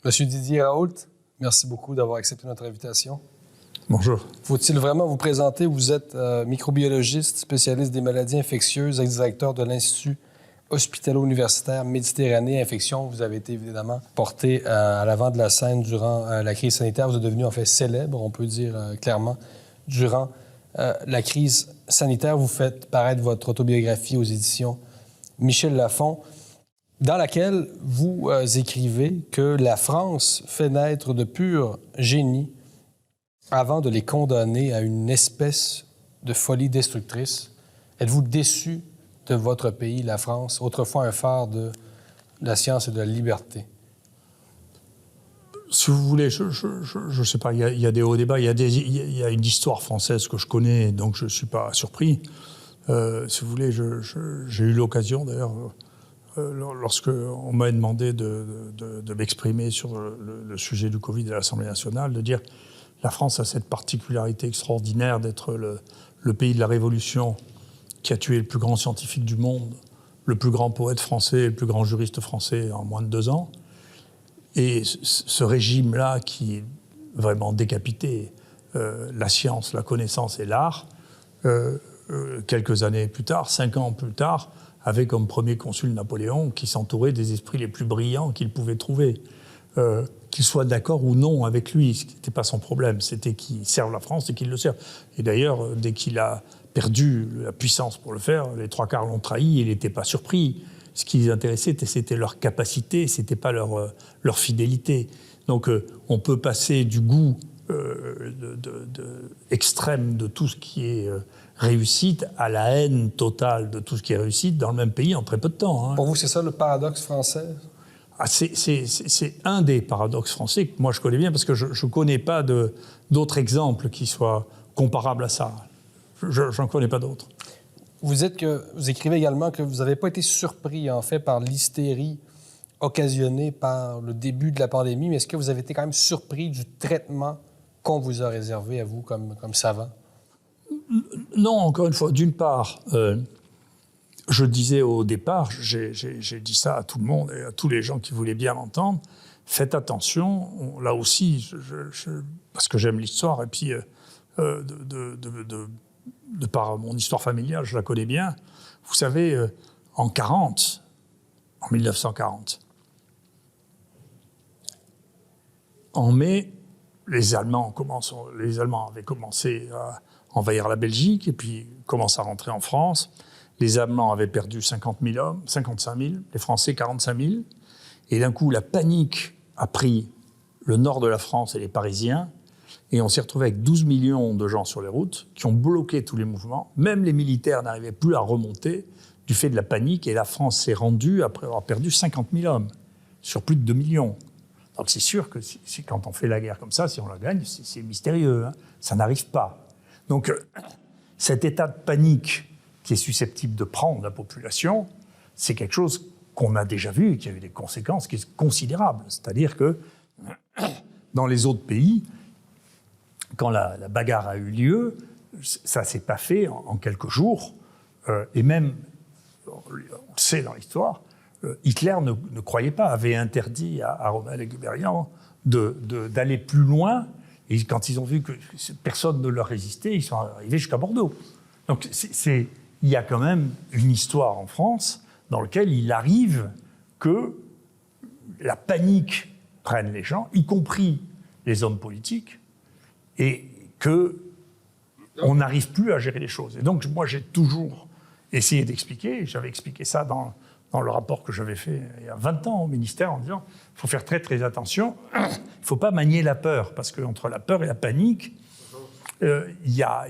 Monsieur Didier Raoult, merci beaucoup d'avoir accepté notre invitation. Bonjour. Faut-il vraiment vous présenter? Vous êtes microbiologiste, spécialiste des maladies infectieuses, ex-directeur de l'Institut hospitalo-universitaire Méditerranée Infection. Vous avez été évidemment porté à l'avant de la scène durant la crise sanitaire. Vous êtes devenu en fait célèbre, on peut dire clairement, durant la crise sanitaire. Vous faites paraître votre autobiographie aux éditions Michel Lafon, dans laquelle vous écrivez que la France fait naître de purs génies avant de les condamner à une espèce de folie destructrice. Êtes-vous déçu de votre pays, la France, autrefois un phare de la science et de la liberté? Si vous voulez, je sais pas, il y a des hauts débats, il y a une histoire française que je connais, donc je ne suis pas surpris. Si vous voulez, j'ai eu l'occasion, d'ailleurs, lorsque on m'a demandé de m'exprimer sur le sujet du Covid à l'Assemblée nationale, de dire la France a cette particularité extraordinaire d'être le pays de la Révolution qui a tué le plus grand scientifique du monde, le plus grand poète français, le plus grand juriste français en moins de 2 ans. Et ce régime-là qui est vraiment décapité la science, la connaissance et l'art, quelques années plus tard, 5 ans plus tard, avait comme premier consul Napoléon qui s'entourait des esprits les plus brillants qu'il pouvait trouver. Qu'ils soient d'accord ou non avec lui, ce n'était pas son problème, c'était qu'il serve la France et qu'il le serve. Et d'ailleurs, dès qu'il a perdu la puissance pour le faire, les 3/4 l'ont trahi, il n'était pas surpris. Ce qui les intéressait, c'était leur capacité, ce n'était pas leur fidélité. Donc on peut passer du goût extrême de tout ce qui est réussite à la haine totale de tout ce qui est réussite dans le même pays en très peu de temps. Hein. Pour vous, c'est ça le paradoxe français? C'est un des paradoxes français que moi je connais bien parce que je ne connais pas d'autres exemples qui soient comparables à ça. Je n'en connais pas d'autres. Vous écrivez également que vous n'avez pas été surpris, en fait, par l'hystérie occasionnée par le début de la pandémie, mais est-ce que vous avez été quand même surpris du traitement qu'on vous a réservé à vous comme savant? Non, encore une fois, d'une part, je disais au départ, j'ai dit ça à tout le monde et à tous les gens qui voulaient bien l'entendre, faites attention, là aussi, parce que j'aime l'histoire, et puis de par mon histoire familiale, je la connais bien. Vous savez, en 1940, en mai, les Allemands avaient commencé à envahir la Belgique et puis commencent à rentrer en France. Les Allemands avaient perdu 50 000 hommes, 55 000, les Français 45 000. Et d'un coup, la panique a pris le nord de la France et les Parisiens. Et on s'est retrouvé avec 12 millions de gens sur les routes qui ont bloqué tous les mouvements. Même les militaires n'arrivaient plus à remonter du fait de la panique. Et la France s'est rendue après avoir perdu 50 000 hommes sur plus de 2 millions. Donc c'est sûr que quand on fait la guerre comme ça, si on la gagne, c'est mystérieux. Hein. Ça n'arrive pas. Donc cet état de panique qui est susceptible de prendre la population, c'est quelque chose qu'on a déjà vu et qui a eu des conséquences qui sont considérables. C'est-à-dire que dans les autres pays, quand la bagarre a eu lieu, ça ne s'est pas fait en quelques jours. Et même, on le sait dans l'histoire, Hitler ne croyait pas, avait interdit à Rommel et Guderian d'aller plus loin. Et quand ils ont vu que personne ne leur résistait, ils sont arrivés jusqu'à Bordeaux. Donc il y a quand même une histoire en France dans laquelle il arrive que la panique prenne les gens, y compris les hommes politiques, et qu'on n'arrive plus à gérer les choses. Et donc, moi, j'ai toujours essayé d'expliquer, j'avais expliqué ça dans le rapport que j'avais fait il y a 20 ans au ministère, en disant il faut faire très, très attention, il ne faut pas manier la peur, parce qu'entre la peur et la panique, il y a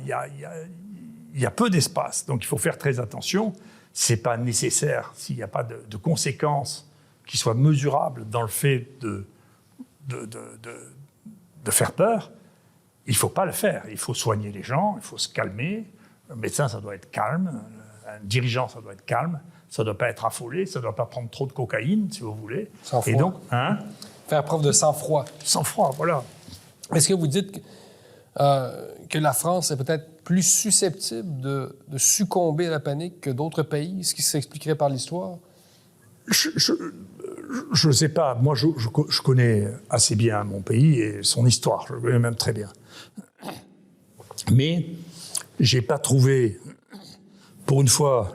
peu d'espace. Donc, il faut faire très attention. Ce n'est pas nécessaire, s'il n'y a pas de conséquences qui soient mesurables dans le fait de faire peur, il ne faut pas le faire. Il faut soigner les gens, il faut se calmer. Un médecin, ça doit être calme. Un dirigeant, ça doit être calme. Ça ne doit pas être affolé. Ça ne doit pas prendre trop de cocaïne, si vous voulez. Sang-froid. Et donc, faire preuve de sang-froid. Sang-froid, voilà. Est-ce que vous dites que la France est peut-être plus susceptible de succomber à la panique que d'autres pays, ce qui s'expliquerait par l'histoire? Je ne sais pas. Moi, je connais assez bien mon pays et son histoire. Je le connais même très bien. Mais je n'ai pas trouvé, pour une fois,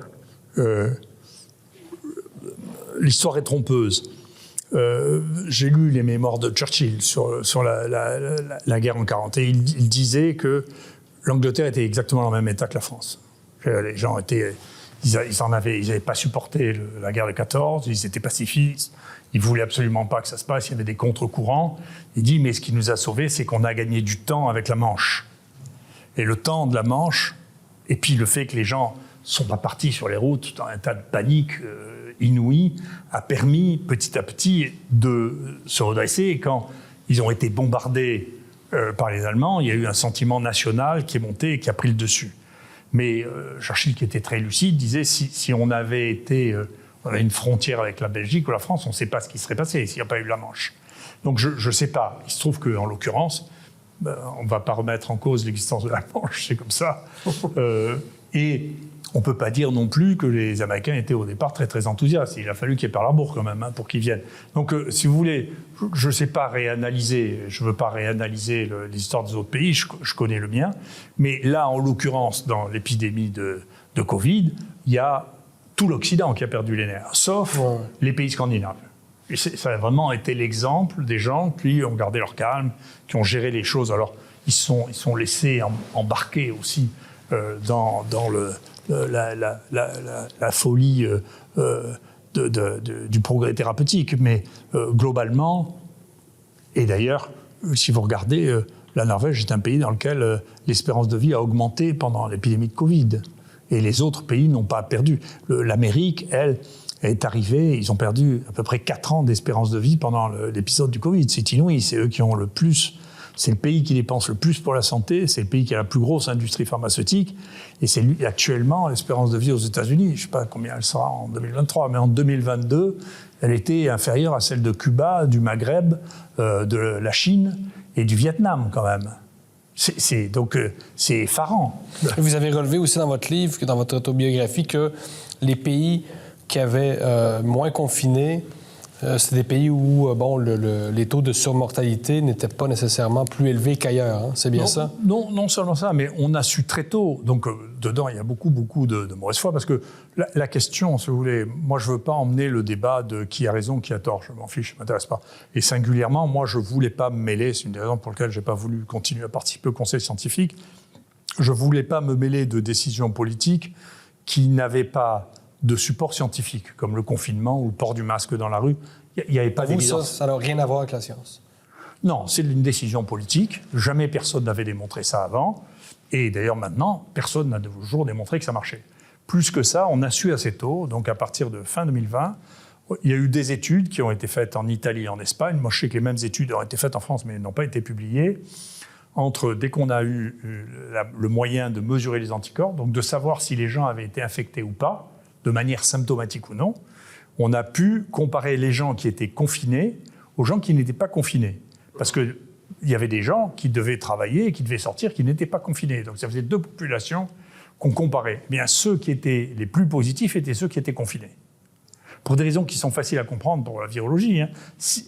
l'histoire est trompeuse. J'ai lu les mémoires de Churchill sur la guerre en 40 et il disait que l'Angleterre était exactement dans le même état que la France. Les gens n'avaient pas supporté la guerre de 14, ils étaient pacifistes, ils ne voulaient absolument pas que ça se passe, il y avait des contre-courants. Il dit, mais ce qui nous a sauvés, c'est qu'on a gagné du temps avec la Manche. Et le temps de la Manche, et puis le fait que les gens ne sont pas partis sur les routes dans un tas de panique inouïe, a permis petit à petit de se redresser. Et quand ils ont été bombardés par les Allemands, il y a eu un sentiment national qui est monté et qui a pris le dessus. Mais Churchill, qui était très lucide, disait si on avait une frontière avec la Belgique ou la France, on ne sait pas ce qui serait passé s'il n'y a pas eu la Manche. Donc je ne sais pas. Il se trouve qu'en l'occurrence, on ne va pas remettre en cause l'existence de la Manche, c'est comme ça. Et on ne peut pas dire non plus que les Américains étaient au départ très très enthousiastes. Il a fallu qu'il y ait Pearl Harbor quand même pour qu'ils viennent. Donc si vous voulez, je ne sais pas réanalyser, je ne veux pas réanalyser l'histoire des autres pays, je connais le mien. Mais là, en l'occurrence, dans l'épidémie de Covid, il y a tout l'Occident qui a perdu les nerfs, sauf les pays scandinaves. Et ça a vraiment été l'exemple des gens qui ont gardé leur calme, qui ont géré les choses. Alors, ils sont laissés embarquer aussi dans la folie du progrès thérapeutique. Mais globalement, et d'ailleurs, si vous regardez, la Norvège est un pays dans lequel l'espérance de vie a augmenté pendant l'épidémie de Covid. Et les autres pays n'ont pas perdu. L'Amérique, elle, est arrivée, ils ont perdu à peu près 4 ans d'espérance de vie pendant l'épisode du Covid. C'est inouï, c'est eux qui ont le plus... C'est le pays qui dépense le plus pour la santé, c'est le pays qui a la plus grosse industrie pharmaceutique, et c'est actuellement l'espérance de vie aux États-Unis. Je ne sais pas combien elle sera en 2023, mais en 2022, elle était inférieure à celle de Cuba, du Maghreb, de la Chine et du Vietnam quand même. Donc c'est effarant. Vous avez relevé aussi dans votre livre, dans votre autobiographie, que les pays qui avaient moins confiné, c'est des pays où les taux de surmortalité n'étaient pas nécessairement plus élevés qu'ailleurs. Hein? C'est bien ça? Non seulement ça, mais on a su très tôt. Donc, dedans, il y a beaucoup de mauvaise foi. Parce que la question, si vous voulez, moi, je ne veux pas emmener le débat de qui a raison, qui a tort. Je m'en fiche, ça ne m'intéresse pas. Et singulièrement, moi, je ne voulais pas me mêler. C'est une des raisons pour lesquelles je n'ai pas voulu continuer à participer au conseil scientifique. Je ne voulais pas me mêler de décisions politiques qui n'avaient pas de support scientifique, comme le confinement ou le port du masque dans la rue. Il n'y avait pas d'évidence. Ça n'a rien à voir avec la science? Non, c'est une décision politique. Jamais personne n'avait démontré ça avant. Et d'ailleurs, maintenant, personne n'a toujours démontré que ça marchait. Plus que ça, on a su assez tôt, donc à partir de fin 2020, il y a eu des études qui ont été faites en Italie et en Espagne. Moi, je sais que les mêmes études ont été faites en France, mais n'ont pas été publiées. Dès qu'on a eu le moyen de mesurer les anticorps, donc de savoir si les gens avaient été infectés ou pas, de manière symptomatique ou non, on a pu comparer les gens qui étaient confinés aux gens qui n'étaient pas confinés. Parce qu'il y avait des gens qui devaient travailler, qui devaient sortir, qui n'étaient pas confinés. Donc ça faisait 2 populations qu'on comparait. Eh bien, ceux qui étaient les plus positifs étaient ceux qui étaient confinés. Pour des raisons qui sont faciles à comprendre pour la virologie. Hein.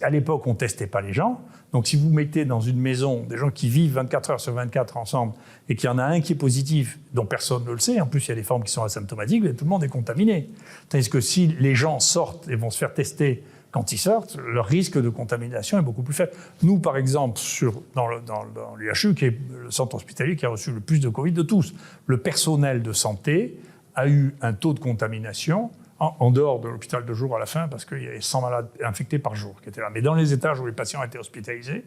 À l'époque, on ne testait pas les gens. Donc si vous mettez dans une maison des gens qui vivent 24 heures sur 24 ensemble et qu'il y en a un qui est positif, dont personne ne le sait, en plus il y a des formes qui sont asymptomatiques, tout le monde est contaminé. Tandis que si les gens sortent et vont se faire tester quand ils sortent, leur risque de contamination est beaucoup plus faible. Nous, par exemple, dans l'UHU, qui est le centre hospitalier qui a reçu le plus de Covid de tous, le personnel de santé a eu un taux de contamination en dehors de l'hôpital de jour à la fin, parce qu'il y avait 100 malades infectés par jour qui étaient là. Mais dans les étages où les patients étaient hospitalisés,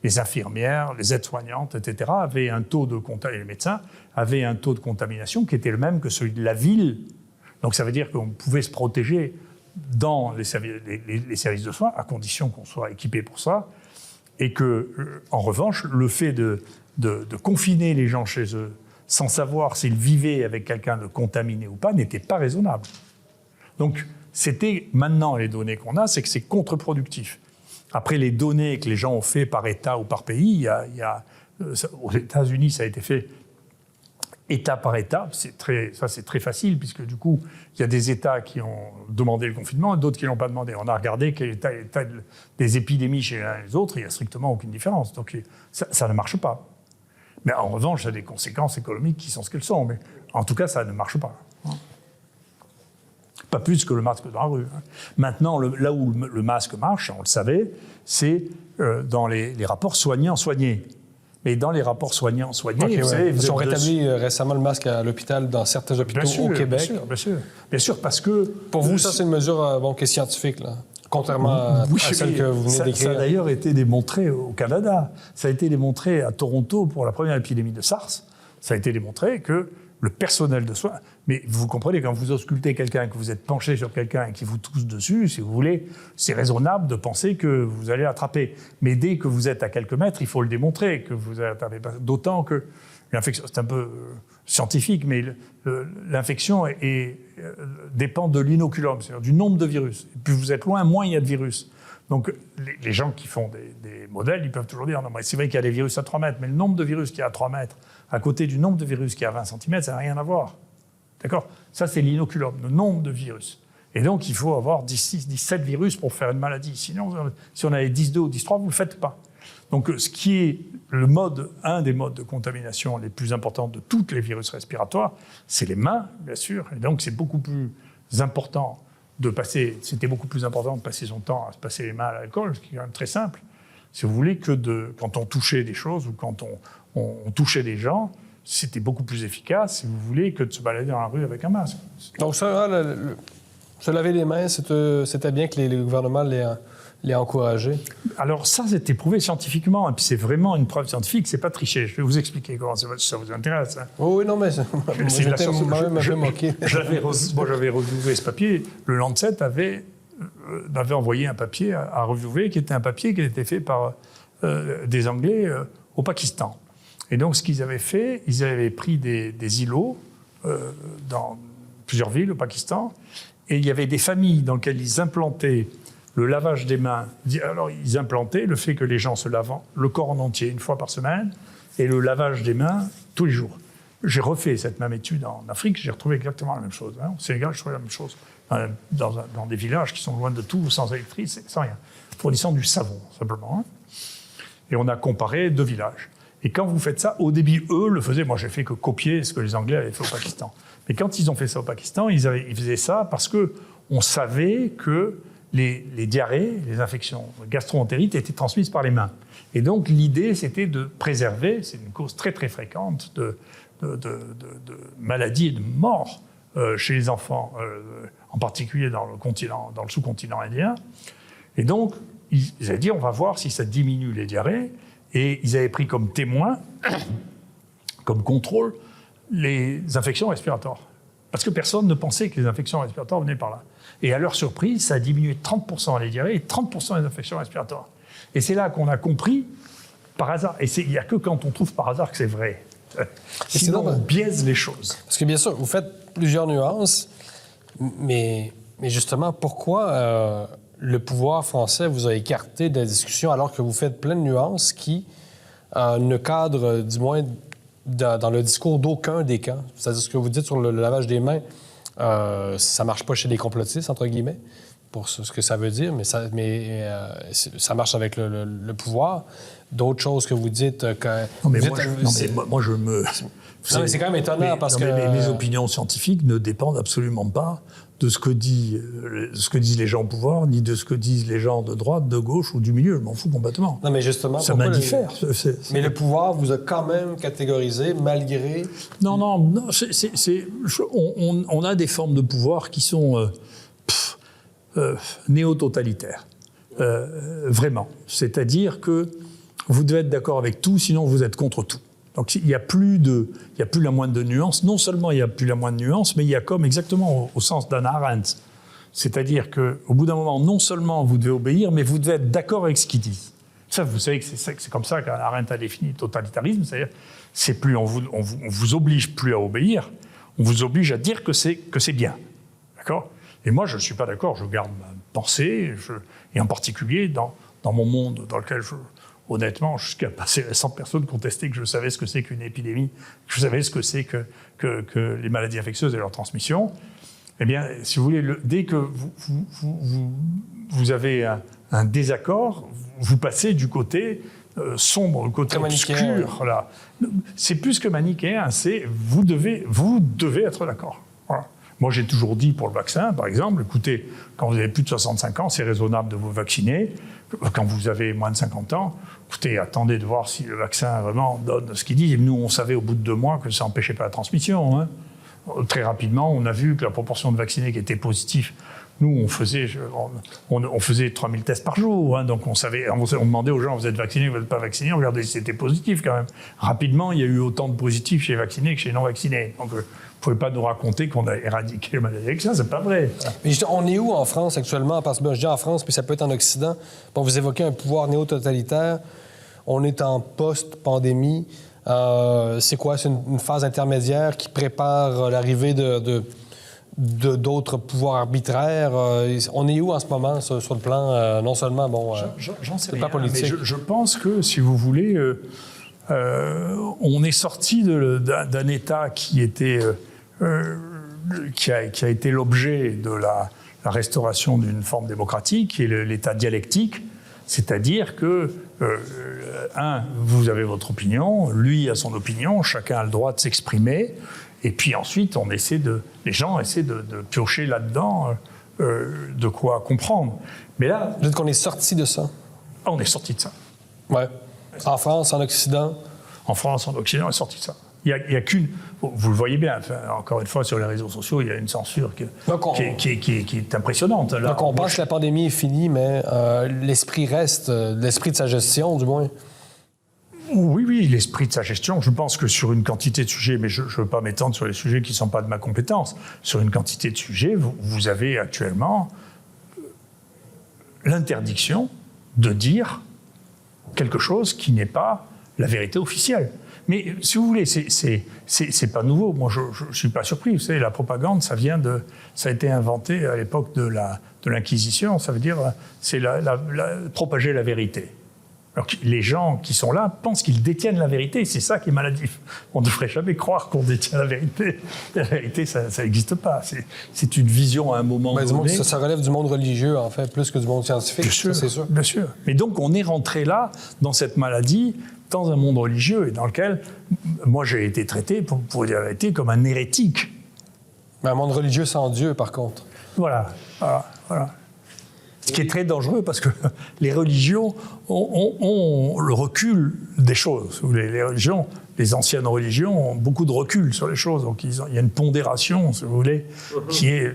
les infirmières, les aides-soignantes, etc., avaient un taux de contamination, et les médecins avaient un taux de contamination qui était le même que celui de la ville. Donc ça veut dire qu'on pouvait se protéger dans les services de soins, à condition qu'on soit équipé pour ça, et que, en revanche, le fait de confiner les gens chez eux, sans savoir s'ils vivaient avec quelqu'un de contaminé ou pas, n'était pas raisonnable. Donc, maintenant, les données qu'on a, c'est que c'est contre-productif. Après, les données que les gens ont fait par État ou par pays, aux États-Unis, ça a été fait étape par étape. C'est très facile, puisque du coup, il y a des États qui ont demandé le confinement et d'autres qui ne l'ont pas demandé. On a regardé quel était l'état des épidémies chez les uns et les autres, il n'y a strictement aucune différence. Donc ça ne marche pas. Mais en revanche, il y a des conséquences économiques qui sont ce qu'elles sont. Mais en tout cas, ça ne marche pas. Pas plus que le masque dans la rue. Maintenant, là où le masque marche, on le savait, c'est dans les rapports soignants-soignés. Mais dans les rapports soignants-soignés, vous savez... Ils ont rétabli récemment le masque à l'hôpital, dans certains hôpitaux au Québec. Bien sûr, parce que... Pour vous, ça, c'est une mesure qui est scientifique, là, contrairement à celle que vous venez d'écrire. Ça a d'ailleurs été démontré au Canada. Ça a été démontré à Toronto pour la première épidémie de SARS. Ça a été démontré que le personnel de soins... Mais vous comprenez, quand vous auscultez quelqu'un, que vous êtes penché sur quelqu'un et qui vous tousse dessus, si vous voulez, c'est raisonnable de penser que vous allez l'attraper. Mais dès que vous êtes à quelques mètres, il faut le démontrer que vous allez attraper. D'autant que l'infection, c'est un peu scientifique, mais l'infection dépend de l'inoculum, c'est-à-dire du nombre de virus. Et plus vous êtes loin, moins il y a de virus. Donc les gens qui font des modèles, ils peuvent toujours dire, non, mais c'est vrai qu'il y a des virus à 3 mètres, mais le nombre de virus qu'il y a à 3 mètres, à côté du nombre de virus qu'il y a à 20 cm, ça n'a rien à voir. D'accord ? Ça, c'est l'inoculum, le nombre de virus. Et donc, il faut avoir 16, 17 virus pour faire une maladie. Sinon, si on avait 10,2 ou 10,3, vous ne le faites pas. Donc, ce qui est un des modes de contamination les plus importants de tous les virus respiratoires, c'est les mains, bien sûr. Et donc, c'est beaucoup plus important c'était beaucoup plus important de passer son temps à se passer les mains à l'alcool, ce qui est quand même très simple, si vous voulez, que quand on touchait des choses ou quand on touchait des gens, c'était beaucoup plus efficace, si vous voulez, que de se balader dans la rue avec un masque. Donc ça, se laver les mains, c'était bien que les gouvernements l'aient encouragé? Alors ça, c'est prouvé scientifiquement, et puis c'est vraiment une preuve scientifique, c'est pas tricher. Je vais vous expliquer comment ça vous intéresse. Hein. Oui, non, mais j'étais moi-même un peu moqué. J'avais reviewé ce papier. Le Lancet avait envoyé un papier à reviewer, qui était un papier qui était été fait par des Anglais au Pakistan. Et donc, ce qu'ils avaient fait, ils avaient pris des îlots dans plusieurs villes au Pakistan, et il y avait des familles dans lesquelles ils implantaient le lavage des mains. Alors, ils implantaient le fait que les gens se lavent le corps en entier une fois par semaine, et le lavage des mains tous les jours. J'ai refait cette même étude en Afrique, j'ai retrouvé exactement la même chose. Au Sénégal, je trouvais la même chose. Dans des villages qui sont loin de tout, sans électricité, sans rien, fournissant du savon, simplement. Et on a comparé 2 villages. Et quand vous faites ça, au début, eux le faisaient. Moi, j'ai fait que copier ce que les Anglais avaient fait au Pakistan. Mais quand ils ont fait ça au Pakistan, ils faisaient ça parce qu'on savait que les diarrhées, les infections gastro-entérites étaient transmises par les mains. Et donc, l'idée, c'était de préserver, c'est une cause très, très fréquente de maladies et de morts chez les enfants, en particulier dans le sous-continent indien. Et donc, ils avaient dit, on va voir si ça diminue les diarrhées. Et ils avaient pris comme témoin, comme contrôle, les infections respiratoires. Parce que personne ne pensait que les infections respiratoires venaient par là. Et à leur surprise, ça a diminué 30% les diarrhées et 30% les infections respiratoires. Et c'est là qu'on a compris, par hasard, et il n'y a que quand on trouve par hasard que c'est vrai. Sinon, on biaise les choses. Parce que bien sûr, vous faites plusieurs nuances, mais justement, pourquoi... le pouvoir français vous a écarté de la discussion alors que vous faites plein de nuances qui ne cadrent, du moins, dans le discours d'aucun des camps. C'est-à-dire ce que vous dites sur le lavage des mains, ça ne marche pas chez les complotistes, entre guillemets, pour ce que ça veut dire, mais ça marche avec le pouvoir. D'autres choses que vous dites... moi, je me... Non, mais c'est quand même étonnant parce que... Mes opinions scientifiques ne dépendent absolument pas de ce que disent les gens au pouvoir, ni de ce que disent les gens de droite, de gauche ou du milieu. Je m'en fous complètement. Non, mais justement... Ça m'indiffère. Mais le pouvoir vous a quand même catégorisé, malgré... Non, on a des formes de pouvoir qui sont néo-totalitaires. Vraiment. C'est-à-dire que vous devez être d'accord avec tout, sinon vous êtes contre tout. Donc il n'y a plus la moindre de nuance. Non seulement il n'y a plus la moindre nuance, mais il y a comme exactement au sens d'Hannah Arendt. C'est-à-dire qu'au bout d'un moment, non seulement vous devez obéir, mais vous devez être d'accord avec ce qu'ils disent. Ça, vous savez que c'est comme ça qu'Hannah Arendt a défini le totalitarisme. C'est-à-dire, on vous oblige plus à obéir, on vous oblige à dire que c'est bien. D'accord ? Et moi, je ne suis pas d'accord. Je garde ma pensée, et en particulier dans mon monde dans lequel honnêtement, jusqu'à passer récent, personne contestait que je savais ce que c'est qu'une épidémie, que je savais ce que c'est que les maladies infectieuses et leur transmission. Eh bien, si vous voulez, dès que vous avez un désaccord, vous passez du côté sombre, le côté obscur. Ouais. Là. C'est plus que manichéen, c'est vous devez être d'accord. Voilà. Moi, j'ai toujours dit pour le vaccin, par exemple, écoutez, quand vous avez plus de 65 ans, c'est raisonnable de vous vacciner. Quand vous avez moins de 50 ans, écoutez, attendez de voir si le vaccin vraiment donne ce qu'il dit. Et nous, on savait au bout de 2 mois que ça n'empêchait pas la transmission. Hein. Très rapidement, on a vu que la proportion de vaccinés qui étaient positifs, nous, on faisait 3000 tests par jour. Hein, donc on demandait aux gens, vous êtes vaccinés, vous n'êtes pas vaccinés, regardez si c'était positif quand même. Rapidement, il y a eu autant de positifs chez les vaccinés que chez les non-vaccinés. Donc vous ne pouvez pas nous raconter qu'on a éradiqué la maladie avec ça, c'est pas vrai. Mais on est où en France actuellement? Parce que je dis en France, puis ça peut être en Occident. Bon, vous évoquez un pouvoir néo-totalitaire. On est en post-pandémie. C'est quoi? C'est une phase intermédiaire qui prépare l'arrivée d'autres pouvoirs arbitraires. On est où en ce moment sur le plan, non seulement, j'en sais rien, politique? Mais je pense que, si vous voulez, on est sorti d'un État qui a été l'objet de la restauration d'une forme démocratique, qui est l'État dialectique, c'est-à-dire que vous avez votre opinion, lui a son opinion, chacun a le droit de s'exprimer, et puis ensuite les gens essaient de piocher là-dedans de quoi comprendre. Mais là, vous dites qu'on est sorti de ça? On est sorti de ça. Ouais. En France, en Occident? En France, en Occident, on est sorti de ça. Il y a qu'une... Vous le voyez bien, enfin, encore une fois, sur les réseaux sociaux, il y a une censure qui est impressionnante. Là, donc on pense que la pandémie est finie, mais l'esprit reste, l'esprit de sa gestion, du moins. Oui, l'esprit de sa gestion. Je pense que sur une quantité de sujets, mais je ne veux pas m'étendre sur les sujets qui ne sont pas de ma compétence, sur une quantité de sujets, vous avez actuellement l'interdiction de dire quelque chose qui n'est pas la vérité officielle. Mais si vous voulez, c'est pas nouveau. Moi, je suis pas surpris. Vous savez, la propagande, ça a été inventé à l'époque de l'Inquisition. Ça veut dire, c'est propager la vérité. Alors, les gens qui sont là pensent qu'ils détiennent la vérité. C'est ça qui est maladif. On ne devrait jamais croire qu'on détient la vérité. La vérité, ça n'existe pas. C'est une vision à un moment donné. Ça relève du monde religieux, en fait, plus que du monde scientifique. Bien sûr, ça, c'est sûr. Bien sûr. Mais donc, on est rentré là, dans cette maladie, dans un monde religieux, et dans lequel, moi, j'ai été traité, pour dire la vérité, comme un hérétique. Mais un monde religieux sans Dieu, par contre. Voilà. Ce qui est très dangereux, parce que les religions ont le recul des choses. Les religions, les anciennes religions ont beaucoup de recul sur les choses. Donc il y a une pondération, si vous voulez,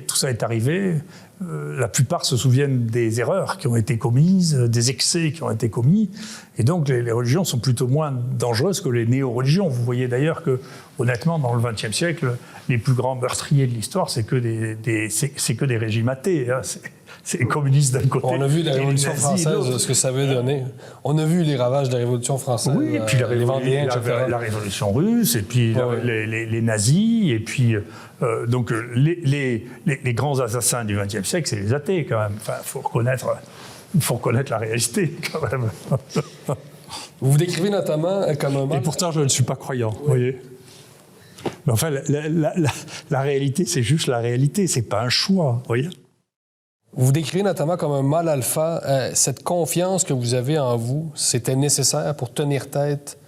tout ça est arrivé. La plupart se souviennent des erreurs qui ont été commises, des excès qui ont été commis. Et donc les religions sont plutôt moins dangereuses que les néo-religions. Vous voyez d'ailleurs que, honnêtement, dans le XXe siècle, les plus grands meurtriers de l'histoire, c'est que des régimes athées. Hein. C'est les communistes d'un côté. On a vu la Révolution française, ce que ça avait donné. On a vu les ravages de la Révolution française. Oui, et puis la Révolution russe, et puis les nazis, et puis donc les grands assassins du XXe siècle, c'est les athées quand même. Enfin, faut reconnaître la réalité quand même. Vous vous décrivez notamment comme un mal. Et pourtant, je ne suis pas croyant, vous voyez. Mais enfin, la réalité, c'est juste la réalité, c'est pas un choix, vous voyez. Vous vous décrivez notamment comme un mâle alpha. Cette confiance que vous avez en vous, c'était nécessaire pour tenir tête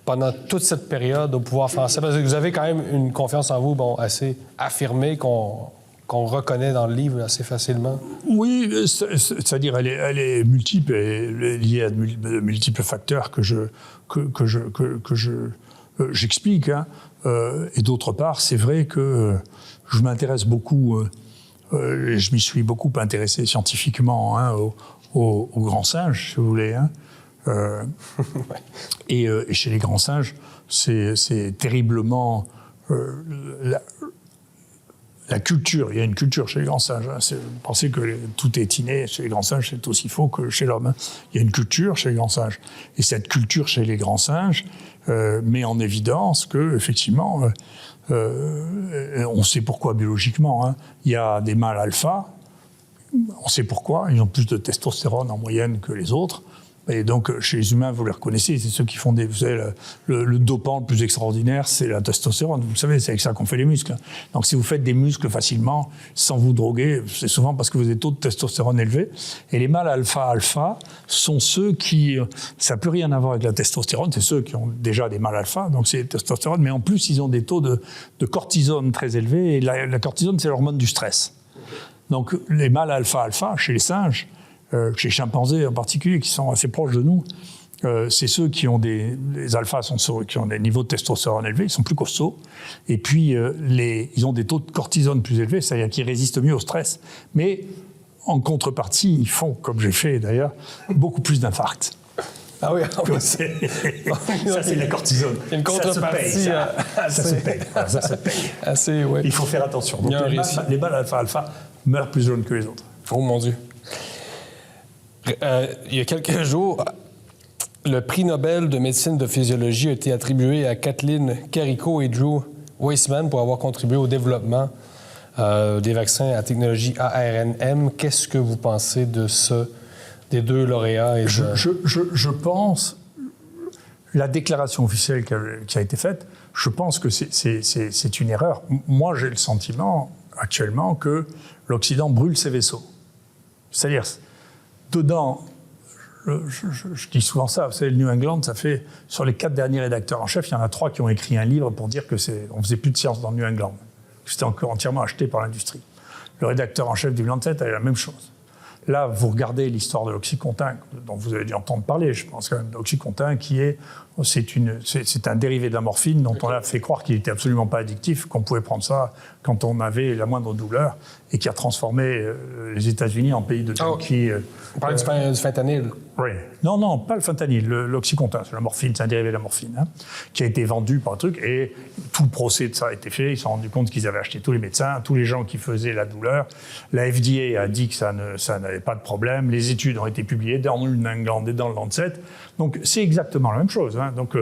pendant toute cette période au pouvoir français? Parce que vous avez quand même une confiance en vous assez affirmée qu'on reconnaît dans le livre assez facilement. Oui, c'est-à-dire elle est multiple, elle est liée à de multiples facteurs que j'explique. Hein. Et d'autre part, c'est vrai que je m'intéresse beaucoup... je m'y suis beaucoup intéressé scientifiquement aux grands singes, si vous voulez. Hein. Et chez les grands singes, c'est terriblement... la culture, il y a une culture chez les grands singes. Hein. Vous pensez que tout est inné chez les grands singes, c'est aussi faux que chez l'homme. Hein. Il y a une culture chez les grands singes. Et cette culture chez les grands singes met en évidence que, effectivement... on sait pourquoi biologiquement. Hein. Il y a des mâles alpha, on sait pourquoi, ils ont plus de testostérone en moyenne que les autres, Et donc, chez les humains, vous les reconnaissez, c'est ceux qui font vous savez, le dopant le plus extraordinaire, c'est la testostérone. Vous savez, c'est avec ça qu'on fait les muscles. Donc, si vous faites des muscles facilement, sans vous droguer, c'est souvent parce que vous avez des taux de testostérone élevés. Et les mâles alpha-alpha sont ceux qui, ça n'a plus rien à voir avec la testostérone, c'est ceux qui ont déjà des mâles alpha, donc c'est testostérone, mais en plus, ils ont des taux de cortisone très élevés. Et la cortisone, c'est l'hormone du stress. Donc, les mâles alpha-alpha, chez les singes, chez les chimpanzés en particulier, qui sont assez proches de nous, c'est ceux qui ont les alphas sont ceux qui ont des niveaux de testostérone élevés, ils sont plus costauds, et puis ils ont des taux de cortisone plus élevés, c'est-à-dire qu'ils résistent mieux au stress. Mais en contrepartie, ils font, comme j'ai fait d'ailleurs, beaucoup plus d'infarcts. Ah oui, ça c'est la cortisone. Une contrepartie. Ça se paye. Ça se paye. Assez, ouais. Il faut faire attention. Donc, les mâles alpha-alpha meurent plus jeunes que les autres. Oh mon Dieu. Il y a quelques jours, le prix Nobel de médecine de physiologie a été attribué à Kathleen Carrico et Drew Weissman pour avoir contribué au développement des vaccins à technologie ARNM. Qu'est-ce que vous pensez de des deux lauréats? Je pense, la déclaration officielle qui a été faite, je pense que c'est une erreur. Moi, j'ai le sentiment actuellement que l'Occident brûle ses vaisseaux. C'est-à-dire, dedans, je dis souvent ça, vous savez, le New England, ça fait, sur les 4 derniers rédacteurs en chef, il y en a 3 qui ont écrit un livre pour dire qu'on ne faisait plus de science dans le New England. C'était encore entièrement acheté par l'industrie. Le rédacteur en chef du Lancet avait la même chose. Là, vous regardez l'histoire de l'Oxycontin, dont vous avez dû entendre parler, je pense quand même, l'Oxycontin, c'est un dérivé de la morphine dont on a fait croire qu'il n'était absolument pas addictif, qu'on pouvait prendre ça quand on avait la moindre douleur, et qui a transformé les États-Unis en pays de junkies. On parle du fentanyl. Oui. Non, pas le fentanyl, l'Oxycontin, c'est la morphine, c'est un dérivé de la morphine, hein, qui a été vendu par un truc, et tout le procès de ça a été fait. Ils se sont rendus compte qu'ils avaient acheté tous les médecins, tous les gens qui faisaient la douleur. La FDA a dit que ça n'avait pas de problème. Les études ont été publiées dans le New England et dans le Lancet. Donc, c'est exactement la même chose. Hein. Donc,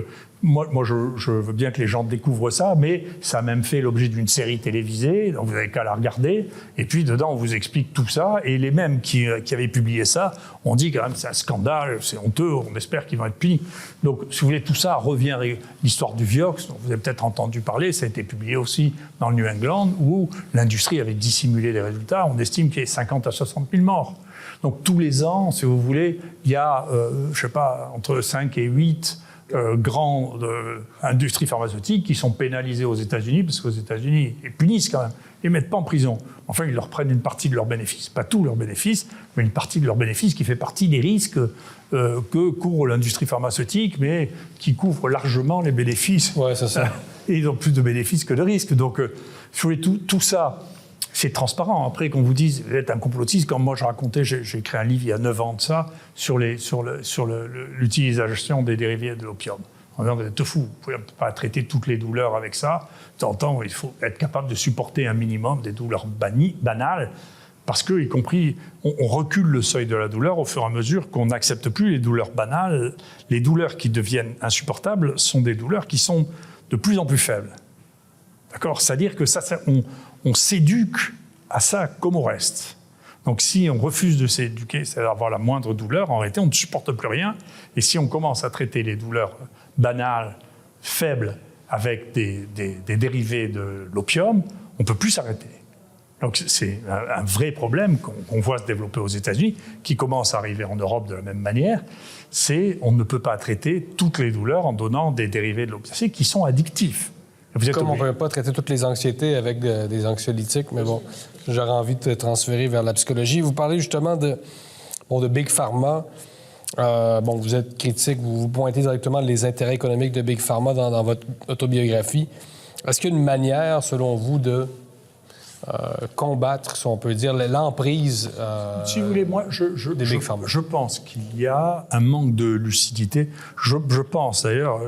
moi je veux bien que les gens découvrent ça, mais ça a même fait l'objet d'une série télévisée, donc vous n'avez qu'à la regarder, et puis dedans, on vous explique tout ça, et les mêmes qui avaient publié ça ont dit quand même c'est un scandale, c'est honteux, on espère qu'ils vont être punis. Donc, si vous voulez, tout ça revient l'histoire du Vioxx, dont vous avez peut-être entendu parler, ça a été publié aussi dans le New England, où l'industrie avait dissimulé les résultats, on estime qu'il y a 50 à 60 000 morts. Donc, tous les ans, si vous voulez, il y a, je sais pas, entre 5 et 8 grandes industries pharmaceutiques qui sont pénalisées aux États-Unis, parce qu'aux États-Unis, ils punissent quand même. Ils ne les mettent pas en prison. Enfin, ils leur prennent une partie de leurs bénéfices. Pas tous leurs bénéfices, mais une partie de leurs bénéfices qui fait partie des risques que couvre l'industrie pharmaceutique, mais qui couvre largement les bénéfices. Ouais, c'est ça. Et ils ont plus de bénéfices que de risques. Donc, tout ça, c'est transparent. Après, qu'on vous dise, vous êtes un complotiste, comme moi je racontais, j'ai écrit un livre il y a 9 ans de ça, sur l'utilisation des dérivés de l'opium. En disant, vous êtes fou, vous ne pouvez pas traiter toutes les douleurs avec ça. De temps en temps, il faut être capable de supporter un minimum des douleurs banales, parce que, y compris, on recule le seuil de la douleur au fur et à mesure qu'on n'accepte plus les douleurs banales. Les douleurs qui deviennent insupportables sont des douleurs qui sont de plus en plus faibles. D'accord ? C'est-à-dire que on s'éduque à ça comme au reste. Donc si on refuse de s'éduquer, c'est-à-dire avoir la moindre douleur, en réalité on ne supporte plus rien. Et si on commence à traiter les douleurs banales, faibles, avec des dérivés de l'opium, on ne peut plus s'arrêter. Donc c'est un vrai problème qu'on voit se développer aux États-Unis, qui commence à arriver en Europe de la même manière. C'est on ne peut pas traiter toutes les douleurs en donnant des dérivés de l'opium, qui sont addictifs. Comme on ne peut pas traiter toutes les anxiétés avec des anxiolytiques, mais bon, j'aurais envie de transférer vers la psychologie. Vous parlez justement de Big Pharma. Vous êtes critique, vous pointez directement les intérêts économiques de Big Pharma dans votre autobiographie. Est-ce qu'il y a une manière, selon vous, de combattre, si on peut dire, l'emprise si vous voulez, moi, des Big Pharma? Je pense qu'il y a un manque de lucidité. Je pense, d'ailleurs,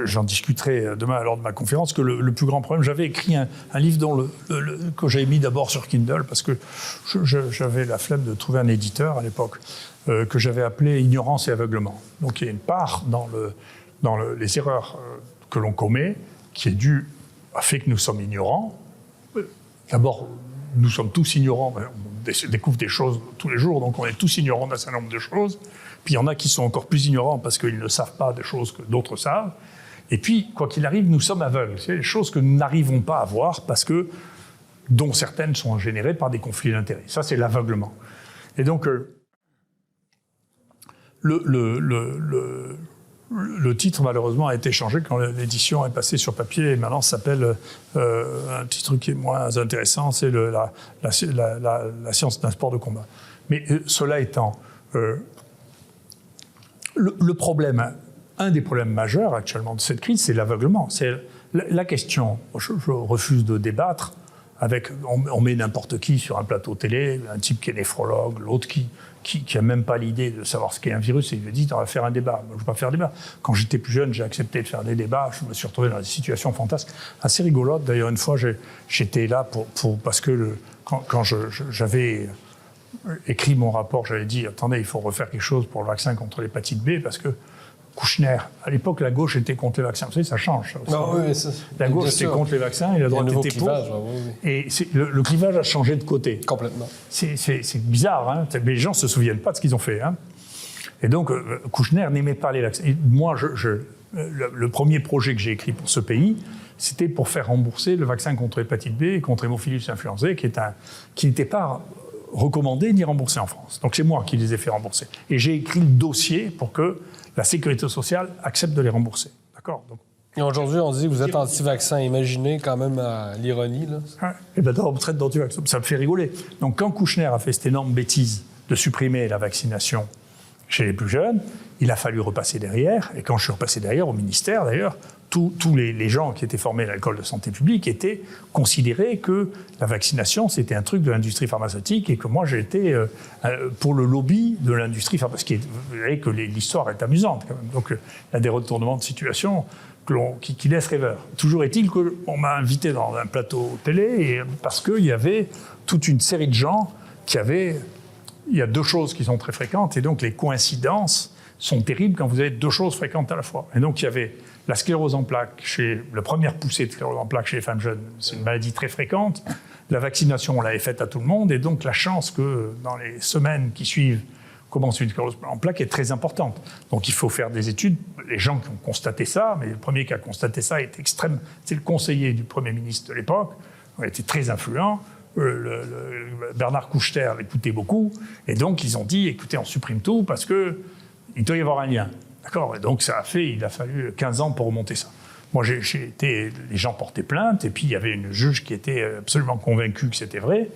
j'en discuterai demain lors de ma conférence, que le plus grand problème, j'avais écrit un livre que j'avais mis d'abord sur Kindle, parce que j'avais la flemme de trouver un éditeur à l'époque, que j'avais appelé « Ignorance et aveuglement ». Donc il y a une part dans les erreurs que l'on commet qui est due au fait que nous sommes ignorants. D'abord, nous sommes tous ignorants, découvre des choses tous les jours, donc on est tous ignorants d'un certain nombre de choses. Puis il y en a qui sont encore plus ignorants parce qu'ils ne savent pas des choses que d'autres savent. Et puis, quoi qu'il arrive, nous sommes aveugles. C'est des choses que nous n'arrivons pas à voir parce que, dont certaines sont générées par des conflits d'intérêts. Ça, c'est l'aveuglement. Et donc, le titre, malheureusement, a été changé quand l'édition est passée sur papier et maintenant ça s'appelle un petit truc qui est moins intéressant, c'est la science d'un sport de combat. Mais cela étant, le problème, un des problèmes majeurs actuellement de cette crise, c'est l'aveuglement. C'est la question, je refuse de débattre, on met n'importe qui sur un plateau télé, un type qui est néphrologue, l'autre qui n'a même pas l'idée de savoir ce qu'est un virus, et il me dit on va faire un débat. Moi, je ne veux pas faire un débat. Quand j'étais plus jeune, j'ai accepté de faire des débats. Je me suis retrouvé dans des situations fantasques, assez rigolotes. D'ailleurs, une fois, j'étais là parce que quand j'avais écrit mon rapport, j'avais dit attendez, il faut refaire quelque chose pour le vaccin contre l'hépatite B, parce que Kouchner, à l'époque, la gauche était contre les vaccins. Vous savez, ça change. Ça, la gauche était contre les vaccins et la droite était pour. Et le clivage a changé de côté. Complètement. C'est bizarre, hein, mais les gens ne se souviennent pas de ce qu'ils ont fait. Hein. Et donc, Kouchner n'aimait pas les vaccins. Et moi, le premier projet que j'ai écrit pour ce pays, c'était pour faire rembourser le vaccin contre l'hépatite B et contre Hémophilus influenzae, qui n'était pas recommandé ni remboursé en France. Donc, c'est moi qui les ai fait rembourser. Et j'ai écrit le dossier pour que la sécurité sociale accepte de les rembourser. D'accord ? Donc, et aujourd'hui, on dit que vous êtes anti-vaccin. Imaginez quand même l'ironie. Là. Et bien, on traite d'anti-vaccin. Ça me fait rigoler. Donc, quand Kouchner a fait cette énorme bêtise de supprimer la vaccination chez les plus jeunes, il a fallu repasser derrière. Et quand je suis repassé derrière, au ministère d'ailleurs, tous les gens qui étaient formés à l'école de santé publique étaient considérés que la vaccination, c'était un truc de l'industrie pharmaceutique et que moi, j'étais pour le lobby de l'industrie pharmaceutique. Vous voyez que l'histoire est amusante quand même. Donc, il y a des retournements de situation qui laissent rêveur. Toujours est-il qu'on m'a invité dans un plateau télé parce qu'il y avait toute une série de gens qui avaient... Il y a deux choses qui sont très fréquentes et donc les coïncidences sont terribles quand vous avez deux choses fréquentes à la fois. Et donc, il y avait la sclérose en plaques, la première poussée de sclérose en plaques chez les femmes jeunes, c'est une maladie très fréquente. La vaccination, on l'avait faite à tout le monde, et donc la chance que dans les semaines qui suivent commence une sclérose en plaques est très importante. Donc il faut faire des études. Les gens qui ont constaté ça, mais le premier qui a constaté ça est extrême. C'est le conseiller du Premier ministre de l'époque, il était très influent. Bernard Kouchner l'écoutait beaucoup, et donc ils ont dit écoutez, on supprime tout parce qu'il doit y avoir un lien. D'accord ? Et donc il a fallu 15 ans pour remonter ça. Moi, les gens portaient plainte, et puis il y avait une juge qui était absolument convaincue que c'était vrai,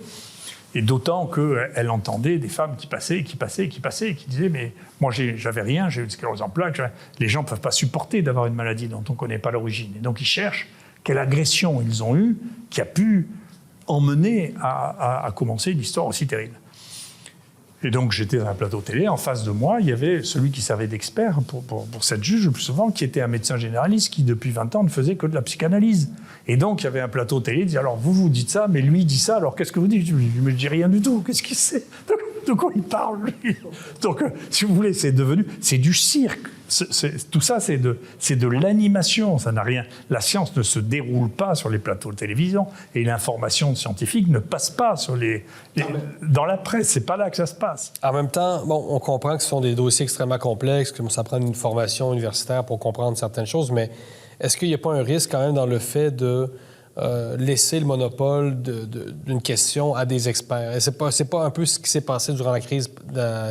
et d'autant qu'elle entendait des femmes qui passaient, et qui disaient mais moi j'avais rien, j'ai eu une sclérose en plaques, les gens ne peuvent pas supporter d'avoir une maladie dont on ne connaît pas l'origine. Et donc ils cherchent quelle agression ils ont eue qui a pu emmener à commencer une histoire aussi terrible. Et donc, j'étais dans un plateau télé. En face de moi, il y avait celui qui servait d'expert pour cette juge, le plus souvent, qui était un médecin généraliste qui, depuis 20 ans, ne faisait que de la psychanalyse. Et donc, il y avait un plateau télé, il disait, alors, vous dites ça, mais lui dit ça, alors qu'est-ce que vous dites ? Je ne me dis rien du tout. Qu'est-ce qu'il sait ? De quoi il parle, lui ? Donc, si vous voulez, c'est du cirque. Tout ça, c'est de l'animation. Ça n'a rien. La science ne se déroule pas sur les plateaux de télévision, et l'information scientifique ne passe pas dans la presse. C'est pas là que ça se passe. En même temps, on comprend que ce sont des dossiers extrêmement complexes, que ça prend une formation universitaire pour comprendre certaines choses, mais est-ce qu'il n'y a pas un risque quand même dans le fait de laisser le monopole d'une question à des experts? C'est pas un peu ce qui s'est passé durant la crise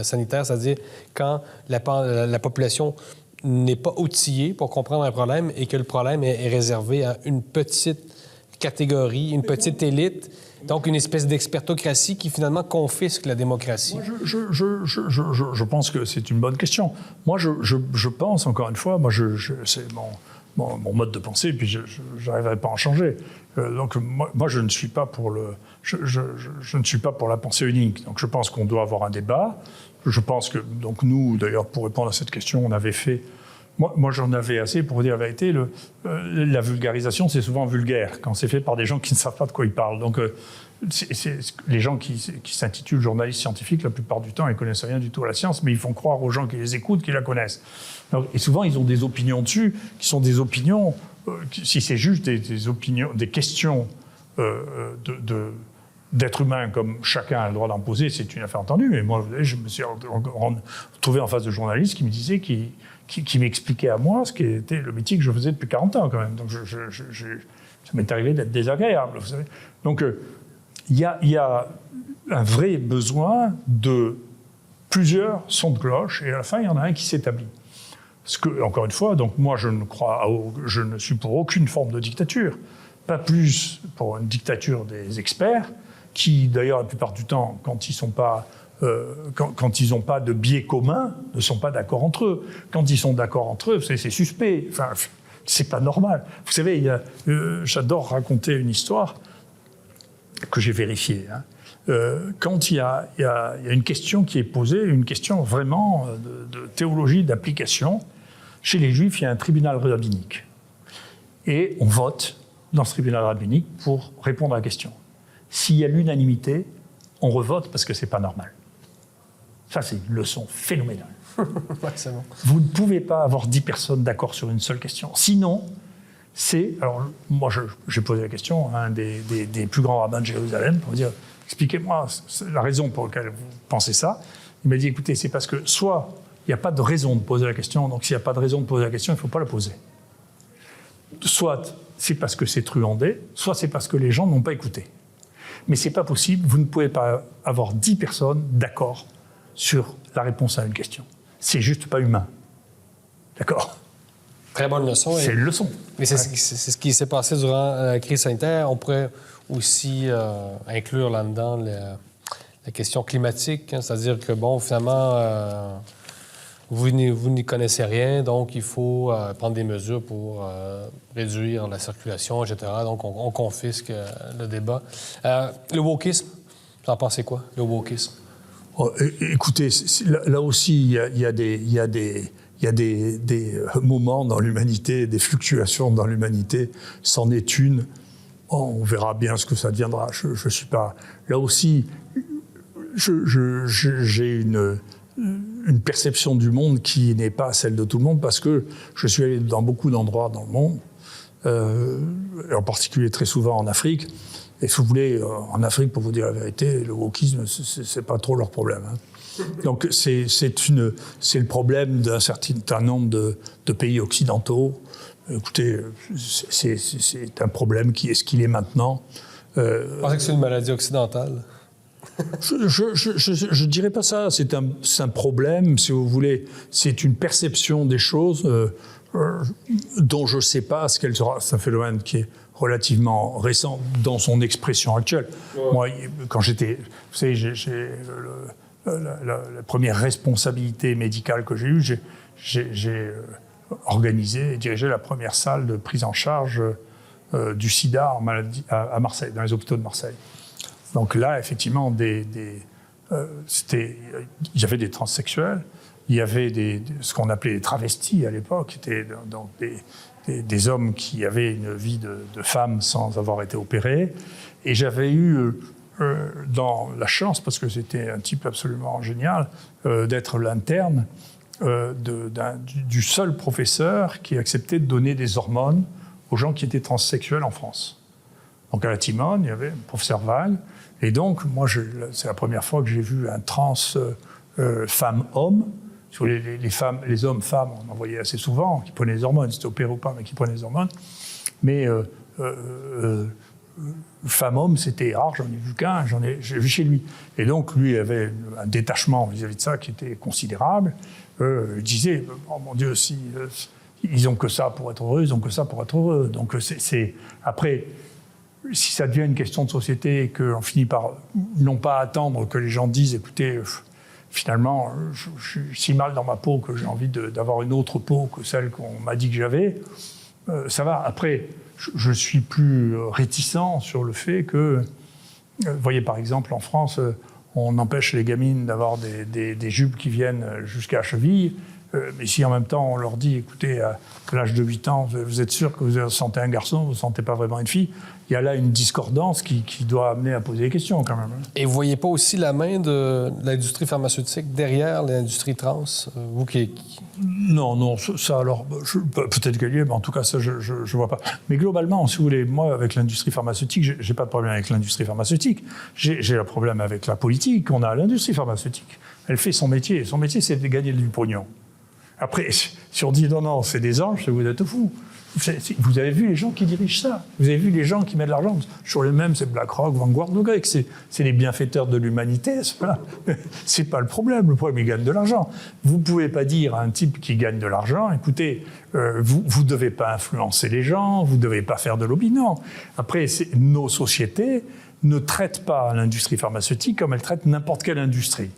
sanitaire, c'est-à-dire quand la population n'est pas outillée pour comprendre un problème et que le problème est réservé à une petite catégorie, une petite élite, donc une espèce d'expertocratie qui finalement confisque la démocratie? Moi, je pense que c'est une bonne question. Moi, je pense, encore une fois, c'est mon mode de pensée, et puis je n'arriverai pas à en changer. Donc moi, je ne suis pas pour je ne suis pas pour la pensée unique. Donc je pense qu'on doit avoir un débat. Je pense que donc nous, d'ailleurs, pour répondre à cette question, on avait fait. Moi, j'en avais assez pour vous dire la vérité. La vulgarisation, c'est souvent vulgaire quand c'est fait par des gens qui ne savent pas de quoi ils parlent. Donc les gens qui s'intitulent journalistes scientifiques, la plupart du temps, ils ne connaissent rien du tout à la science, mais ils font croire aux gens qui les écoutent qu'ils la connaissent. Donc, et souvent, ils ont des opinions dessus qui sont des opinions, si c'est juste des opinions, des questions d'être humain comme chacun a le droit d'en poser, c'est une affaire entendue. Mais moi, je me suis retrouvé en face de journalistes qui me disaient, qui m'expliquaient à moi ce qui était le métier que je faisais depuis 40 ans quand même. Donc ça m'est arrivé d'être désagréable, vous savez. Donc il y a un vrai besoin de plusieurs sons de cloche, et à la fin, il y en a un qui s'établit. Parce que, encore une fois, donc moi, je ne suis pour aucune forme de dictature, pas plus pour une dictature des experts, qui, d'ailleurs, la plupart du temps, quand ils n'ont pas de biais commun, ne sont pas d'accord entre eux. Quand ils sont d'accord entre eux, c'est suspect. Enfin, c'est pas normal. Vous savez, j'adore raconter une histoire que j'ai vérifiée. Hein. Quand il y a une question qui est posée, une question vraiment de théologie, d'application, chez les Juifs, il y a un tribunal rabbinique. Et on vote dans ce tribunal rabbinique pour répondre à la question. S'il y a l'unanimité, on revote parce que c'est pas normal. Ça, c'est une leçon phénoménale. Ouais, c'est bon. Vous ne pouvez pas avoir 10 personnes d'accord sur une seule question. Sinon, c'est... Alors, moi, j'ai posé la question à un des plus grands rabbins de Jérusalem pour dire, expliquez-moi la raison pour laquelle vous pensez ça. Il m'a dit, écoutez, c'est parce que soit il n'y a pas de raison de poser la question, donc s'il n'y a pas de raison de poser la question, il ne faut pas la poser. Soit c'est parce que c'est truandé, soit c'est parce que les gens n'ont pas écouté. Mais ce n'est pas possible, vous ne pouvez pas avoir 10 personnes d'accord sur la réponse à une question. C'est juste pas humain. D'accord ? Très bonne leçon. C'est une leçon. Mais c'est ce qui s'est passé durant la crise sanitaire. On pourrait aussi inclure là-dedans la question climatique, hein, c'est-à-dire que, bon, finalement, vous n'y connaissez rien, donc il faut prendre des mesures pour réduire la circulation, etc. Donc, on confisque le débat. Le wokisme, vous en pensez quoi, le wokisme? Oh, écoutez, là aussi, il y a des moments dans l'humanité, des fluctuations dans l'humanité. C'en est une. Oh, on verra bien ce que ça deviendra. Je suis pas... Là aussi, j'ai une perception du monde qui n'est pas celle de tout le monde, parce que je suis allé dans beaucoup d'endroits dans le monde, en particulier très souvent en Afrique. Et si vous voulez, en Afrique, pour vous dire la vérité, le wokisme, c'est pas trop leur problème. Hein. Donc c'est le problème d'un certain nombre de pays occidentaux. Écoutez, c'est un problème qui est ce qu'il est maintenant. Vous pensez que c'est une maladie occidentale? Je dirais pas ça. C'est un problème, si vous voulez. C'est une perception des choses dont je ne sais pas ce qu'elle sera. C'est un phénomène qui est relativement récent dans son expression actuelle. Ouais. Moi, quand j'étais... Vous savez, la première responsabilité médicale que j'ai eue, j'ai organisé et dirigé la première salle de prise en charge du sida à Marseille, dans les hôpitaux de Marseille. Donc là, effectivement, il y avait des transsexuels, il y avait ce qu'on appelait des travestis à l'époque, qui étaient donc des hommes qui avaient une vie de femme sans avoir été opérés. Et j'avais eu dans la chance, parce que c'était un type absolument génial, d'être l'interne du seul professeur qui acceptait de donner des hormones aux gens qui étaient transsexuels en France. Donc à la Timone, il y avait le professeur Val. Et donc, moi, c'est la première fois que j'ai vu un trans femme-homme. Les hommes-femmes, on en voyait assez souvent, qui prenaient les hormones, c'était opéré ou pas, mais qui prenaient les hormones. Mais femme-homme, c'était rare, j'en ai vu qu'un, j'ai vu chez lui. Et donc, lui avait un détachement vis-à-vis de ça qui était considérable. Il disait, oh mon Dieu, si ils ont que ça pour être heureux, ils ont que ça pour être heureux. Donc, après, si ça devient une question de société et qu'on finit par non pas attendre que les gens disent, écoutez, finalement, je suis si mal dans ma peau que j'ai envie d'avoir une autre peau que celle qu'on m'a dit que j'avais, ça va. Après, je suis plus réticent sur le fait que, vous voyez, par exemple, en France, on empêche les gamines d'avoir des jupes qui viennent jusqu'à la cheville. Mais si en même temps on leur dit, écoutez, à l'âge de 8 ans, vous êtes sûr que vous sentez un garçon, vous ne sentez pas vraiment une fille, il y a là une discordance qui doit amener à poser des questions quand même. Et vous ne voyez pas aussi la main de l'industrie pharmaceutique derrière l'industrie trans, vous qui... Non, ça alors, peut-être qu'elle y est, mais en tout cas, ça, je ne vois pas. Mais globalement, si vous voulez, moi, avec l'industrie pharmaceutique, je n'ai pas de problème avec l'industrie pharmaceutique. J'ai un problème avec la politique qu'on a à l'industrie pharmaceutique. Elle fait son métier. Son métier, c'est de gagner du pognon. Après, si on dit non, c'est des anges, vous êtes fous. Vous avez vu les gens qui dirigent ça. Vous avez vu les gens qui mettent de l'argent. Sur les mêmes, c'est BlackRock, Vanguard, c'est les bienfaiteurs de l'humanité. C'est pas le problème. Le problème, ils gagnent de l'argent. Vous ne pouvez pas dire à un type qui gagne de l'argent, écoutez, vous ne devez pas influencer les gens, vous ne devez pas faire de lobby. Non. Après, nos sociétés ne traitent pas l'industrie pharmaceutique comme elles traitent n'importe quelle industrie.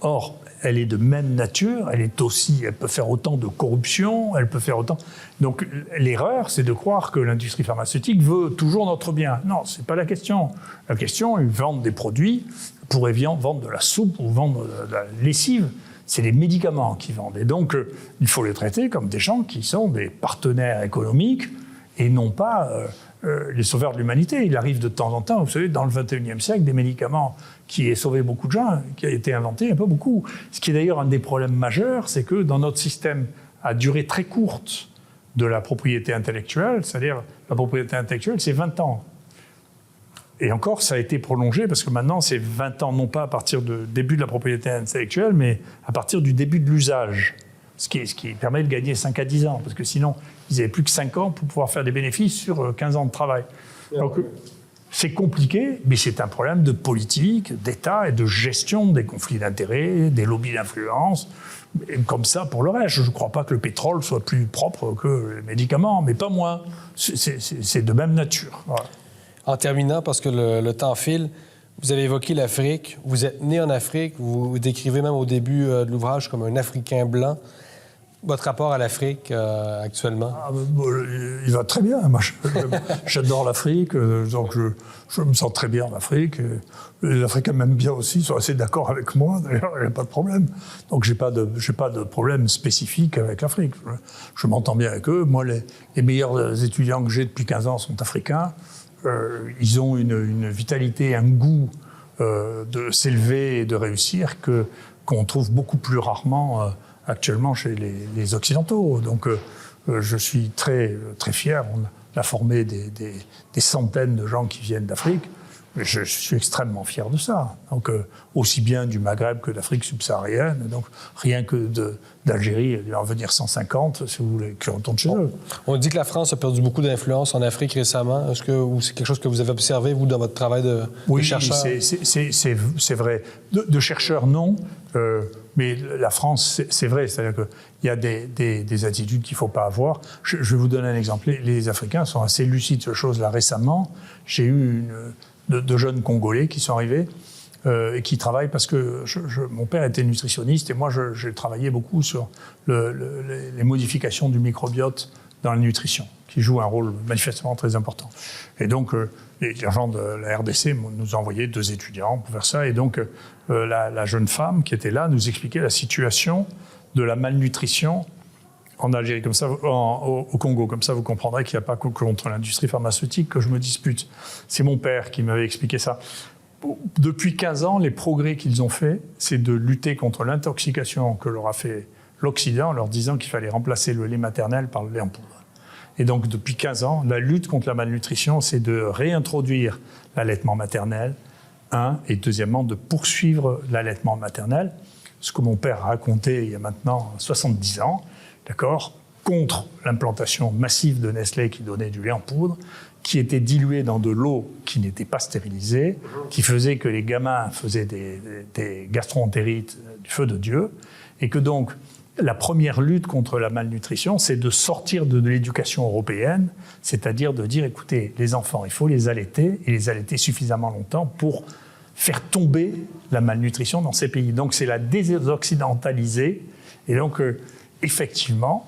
Or, elle est de même nature, elle peut faire autant de corruption, elle peut faire autant... Donc l'erreur, c'est de croire que l'industrie pharmaceutique veut toujours notre bien. Non, c'est pas la question. La question, ils vendent des produits, ils pourraient vendre de la soupe ou vendre de la lessive. C'est les médicaments qu'ils vendent. Et donc, il faut les traiter comme des gens qui sont des partenaires économiques et non pas les sauveurs de l'humanité. Il arrive de temps en temps, vous savez, dans le 21e siècle, des médicaments qui aient sauvé beaucoup de gens, qui a été inventé, un peu beaucoup. Ce qui est d'ailleurs un des problèmes majeurs, c'est que dans notre système à durée très courte de la propriété intellectuelle, c'est-à-dire la propriété intellectuelle, c'est 20 ans. Et encore, ça a été prolongé parce que maintenant, c'est 20 ans, non pas à partir du début de la propriété intellectuelle, mais à partir du début de l'usage. Ce qui permet de gagner 5 à 10 ans, parce que sinon, ils n'avaient plus que 5 ans pour pouvoir faire des bénéfices sur 15 ans de travail. Donc, c'est compliqué, mais c'est un problème de politique, d'État et de gestion des conflits d'intérêts, des lobbies d'influence. Et comme ça, pour le reste, je ne crois pas que le pétrole soit plus propre que les médicaments, mais pas moins. C'est de même nature. Voilà. En terminant, parce que le temps file, vous avez évoqué l'Afrique. Vous êtes né en Afrique. Vous vous décrivez même au début de l'ouvrage comme un Africain blanc. Votre rapport à l'Afrique actuellement? Il va très bien. Moi, j'adore l'Afrique, donc je me sens très bien en Afrique. Les Africains m'aiment bien aussi, ils sont assez d'accord avec moi, d'ailleurs, il n'y a pas de problème. Donc j'ai pas de problème spécifique avec l'Afrique. Je m'entends bien avec eux. Moi, les meilleurs étudiants que j'ai depuis 15 ans sont africains. Ils ont une vitalité, un goût de s'élever et de réussir qu'on trouve beaucoup plus rarement actuellement chez les Occidentaux. Donc je suis très, très fier. On a formé des centaines de gens qui viennent d'Afrique. Je suis extrêmement fier de ça. Donc aussi bien du Maghreb que d'Afrique subsaharienne. Donc rien que d'Algérie, il va en venir 150, si vous voulez, qui retournent chez eux. On dit que la France a perdu beaucoup d'influence en Afrique récemment. Ou c'est quelque chose que vous avez observé, vous, dans votre travail de chercheur? Oui, c'est vrai. De chercheur, non. Mais la France, c'est vrai. C'est-à-dire qu'il y a des attitudes qu'il ne faut pas avoir. Je vais vous donner un exemple. Les Africains sont assez lucides sur ces choses-là. Récemment, j'ai eu de jeunes Congolais qui sont arrivés et qui travaillent parce que mon père était nutritionniste et moi, j'ai travaillé beaucoup sur les modifications du microbiote dans la nutrition, qui joue un rôle manifestement très important. Et donc, les gens de la RDC nous ont envoyé 2 étudiants pour faire ça. Et donc, la jeune femme qui était là nous expliquait la situation de la malnutrition en Algérie, comme ça, au Congo. Comme ça, vous comprendrez qu'il n'y a pas que contre l'industrie pharmaceutique que je me dispute. C'est mon père qui m'avait expliqué ça. Depuis 15 ans, les progrès qu'ils ont faits, c'est de lutter contre l'intoxication que leur a fait l'Occident en leur disant qu'il fallait remplacer le lait maternel par le lait en poudre. Et donc, depuis 15 ans, la lutte contre la malnutrition, c'est de réintroduire l'allaitement maternel, et deuxièmement, de poursuivre l'allaitement maternel, ce que mon père racontait il y a maintenant 70 ans, d'accord, contre l'implantation massive de Nestlé qui donnait du lait en poudre, qui était dilué dans de l'eau qui n'était pas stérilisée, qui faisait que les gamins faisaient des gastro-entérites du feu de Dieu, et que donc, la première lutte contre la malnutrition, c'est de sortir de l'éducation européenne, c'est-à-dire de dire, écoutez, les enfants, il faut les allaiter, et les allaiter suffisamment longtemps pour faire tomber la malnutrition dans ces pays. Donc c'est la désoccidentaliser, et donc effectivement,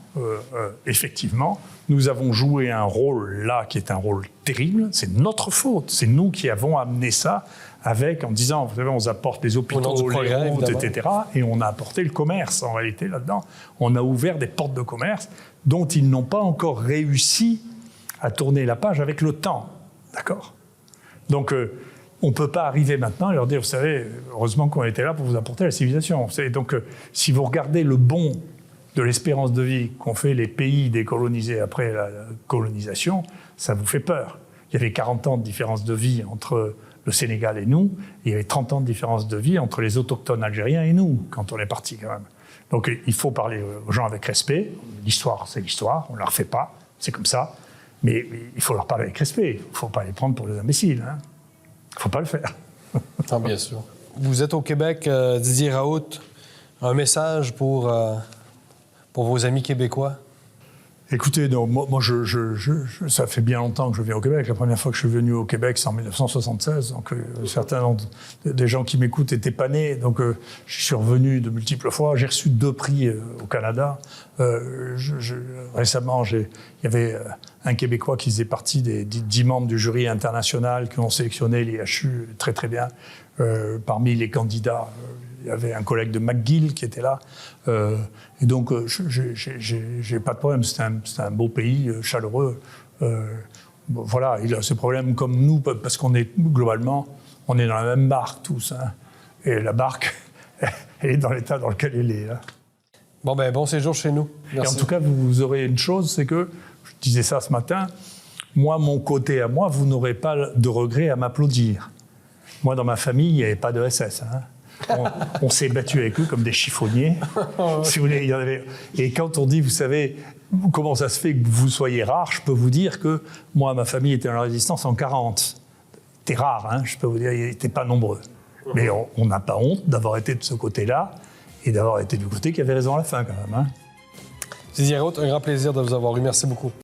nous avons joué un rôle là qui est un rôle terrible, c'est notre faute, c'est nous qui avons amené ça en disant, vous savez, on apporte les Au nom hôpitaux, du progrès, les routes, évidemment. etc. Et on a apporté le commerce, en réalité, là-dedans. On a ouvert des portes de commerce dont ils n'ont pas encore réussi à tourner la page avec le temps. D'accord ? Donc, on ne peut pas arriver maintenant et leur dire, vous savez, heureusement qu'on était là pour vous apporter la civilisation. Vous savez, donc, si vous regardez le bond de l'espérance de vie qu'ont fait les pays décolonisés après la colonisation, ça vous fait peur. Il y avait 40 ans de différence de vie entre le Sénégal et nous, et il y avait 30 ans de différence de vie entre les autochtones algériens et nous, quand on est parti quand même. Donc il faut parler aux gens avec respect. L'histoire, c'est l'histoire, on ne la refait pas, c'est comme ça. Mais il faut leur parler avec respect, il ne faut pas les prendre pour des imbéciles. Il ne faut pas le faire. Ah, bien sûr. Vous êtes au Québec, Didier Raoult. Un message pour vos amis québécois? Écoutez, non, moi ça fait bien longtemps que je viens au Québec. La première fois que je suis venu au Québec, c'est en 1976. Donc, certains des gens qui m'écoutent n'étaient pas nés. Donc, je suis revenu de multiples fois. J'ai reçu 2 prix au Canada. Récemment, il y avait un Québécois qui faisait partie des 10 membres du jury international qui ont sélectionné l'IHU très, très bien. Parmi les candidats, il y avait un collègue de McGill qui était là. Et donc, j'ai pas de problème. C'est un beau pays, chaleureux. Voilà, il a ses problèmes comme nous, parce qu'on est, globalement, on est dans la même barque tous. Hein. Et la barque, elle est dans l'état dans lequel elle est. Hein. Bon séjour chez nous. Merci. Et en tout cas, vous aurez une chose, c'est que, je disais ça ce matin, moi, mon côté à moi, vous n'aurez pas de regret à m'applaudir. Moi, dans ma famille, il n'y avait pas de SS. Hein. On s'est battu avec eux comme des chiffonniers. Si vous voulez, il y en avait... Et quand on dit, vous savez, comment ça se fait que vous soyez rare, je peux vous dire que moi, ma famille était dans la résistance en 40. C'était rare, hein, je peux vous dire, ils n'étaient pas nombreux. Mais on n'a pas honte d'avoir été de ce côté-là et d'avoir été du côté qui avait raison à la fin, quand même. Hein. Didier Raoult, un grand plaisir de vous avoir eu. Merci beaucoup.